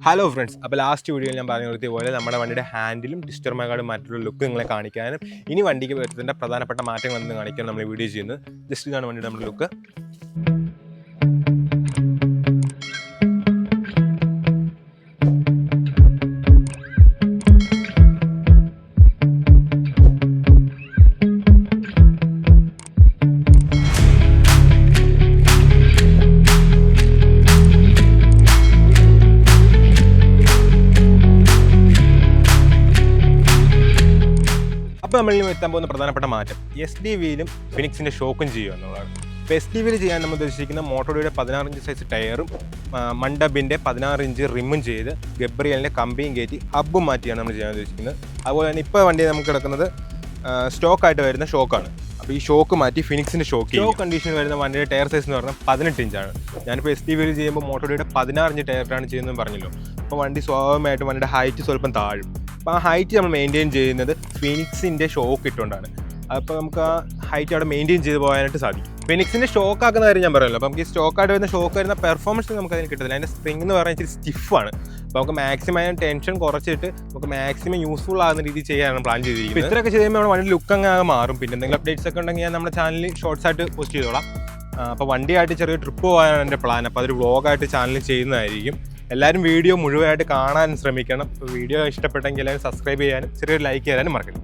Hello friends, അപ്പോൾ last വീഡിയോയിൽ ഞാൻ പറഞ്ഞു നിർത്തിയ പോലെ നമ്മുടെ വണ്ടിയുടെ ഹാൻഡിലും ഡിസ്റ്റർ മെഗാർഡും മറ്റൊരു ലുക്ക് നിങ്ങളെ കാണിക്കാനും ഇനി വണ്ടിക്ക് വരുന്നതിൻ്റെ പ്രധാനപ്പെട്ട മാറ്റങ്ങൾ എന്ന് കാണിക്കാനും നമ്മൾ വീഡിയോ ചെയ്യുന്നത്. ജസ്റ്റ് ഇതാണ് വണ്ടിയുടെ നമ്മുടെ ലുക്ക്. അപ്പോൾ നമ്മളിൽ എത്താൻ പോകുന്ന പ്രധാനപ്പെട്ട മാറ്റം എസ് ഡി വിയിലും ഫിനിക്സിൻ്റെ ഷോക്കും ചെയ്യുക എന്നുള്ളതാണ്. ഇപ്പോൾ എസ് ഡി വിയിൽ ചെയ്യാൻ നമ്മൾ ഉദ്ദേശിക്കുന്ന മോട്ടോയുടെ 16 ഇഞ്ച് സൈസ് ടയറും മണ്ടബിൻ്റെ 16 ഇഞ്ച് റിമ്മും ചെയ്ത് ഗബ്രിയലിൻ്റെ കമ്പിയും കയറ്റി ഹബ്ബും മാറ്റിയാണ് നമ്മൾ ചെയ്യാൻ ഉദ്ദേശിക്കുന്നത്. അതുപോലെ തന്നെ ഇപ്പോൾ വണ്ടി നമുക്ക് കിടക്കുന്നത് സ്റ്റോക്കായിട്ട് വരുന്ന ഷോക്കാണ്. അപ്പോൾ ഈ ഷോക്ക് മാറ്റി ഫിനിക്സിൻ്റെ ഷോക്ക് കണ്ടീഷനിൽ വരുന്ന വണ്ടിയുടെ ടയർ സൈസ് എന്ന് പറഞ്ഞാൽ 18 ഇഞ്ചാണ്. ഞാനിപ്പോൾ എസ് ഡി വിയിൽ ചെയ്യുമ്പോൾ മോട്ടോയുടെ 16 ഇഞ്ച് ടയറാണ് ചെയ്യുന്നതെന്ന് പറഞ്ഞല്ലോ. അപ്പോൾ വണ്ടി സ്വാഭാവികമായിട്ടും വണ്ടിയുടെ ഹൈറ്റ് സ്വല്പം താഴും. അപ്പോൾ ആ ഹൈറ്റ് നമ്മൾ മെയിൻറ്റെയിൻ ചെയ്യുന്നത് ഫിനിക്സിൻ്റെ ഷോക്ക് ഇട്ടുകൊണ്ടാണ്. അപ്പോൾ നമുക്ക് ആ ഹൈറ്റ് അവിടെ മെയിൻറ്റെയിൻ ചെയ്ത് പോകാനായിട്ട് സാധിക്കും. ഫിനിക്സിൻ്റെ ഷോക്ക് ആക്കുന്ന കാര്യം ഞാൻ പറയുമല്ലോ. അപ്പോൾ നമുക്ക് ഈ സ്റ്റോക്കായിട്ട് വരുന്ന ഷോക്ക് വരുന്ന പെർഫോമൻസ് നമുക്ക് അതിന് കിട്ടത്തില്ല. അതിൻ്റെ സ്പ്രിംഗ് എന്ന് പറഞ്ഞാൽ ഇച്ചിരി സ്റ്റിഫാണ്. അപ്പോൾ നമുക്ക് മാക്സിമം അതിന് ടെൻഷൻ കുറച്ചിട്ട് നമുക്ക് മാക്സിമം യൂസ്ഫുൾ ആകുന്ന രീതിയിൽ ചെയ്യാനാണ് പ്ലാൻ ചെയ്തിരിക്കുന്നത്. ഇത്രയൊക്കെ ചെയ്യുമ്പോൾ നമ്മുടെ വണ്ടി ലുക്ക് അങ്ങ് മാറും. പിന്നെ എന്തെങ്കിലും അപ്ഡേറ്റ്സ് ഒക്കെ ഉണ്ടെങ്കിൽ ഞാൻ നമ്മുടെ ചാനലിൽ ഷോർട്സ് ആയിട്ട് പോസ്റ്റ് ചെയ്തോളാം. അപ്പോൾ വണ്ടിയായിട്ട് ചെറിയ ട്രിപ്പ് പോകാനാണ് എൻ്റെ പ്ലാൻ. അപ്പോൾ അതൊരു വ്ളോഗായിട്ട് ചാനലിൽ ചെയ്യുന്നതായിരിക്കും. എല്ലാവരും വീഡിയോ മുഴുവനായിട്ട് കാണാൻ ശ്രമിക്കണം. വീഡിയോ ഇഷ്ടപ്പെട്ടെങ്കിൽ എല്ലാവരും സബ്സ്ക്രൈബ് ചെയ്യാനും ചെറിയൊരു ലൈക്ക് ചെയ്യാനും മറക്കരുത്.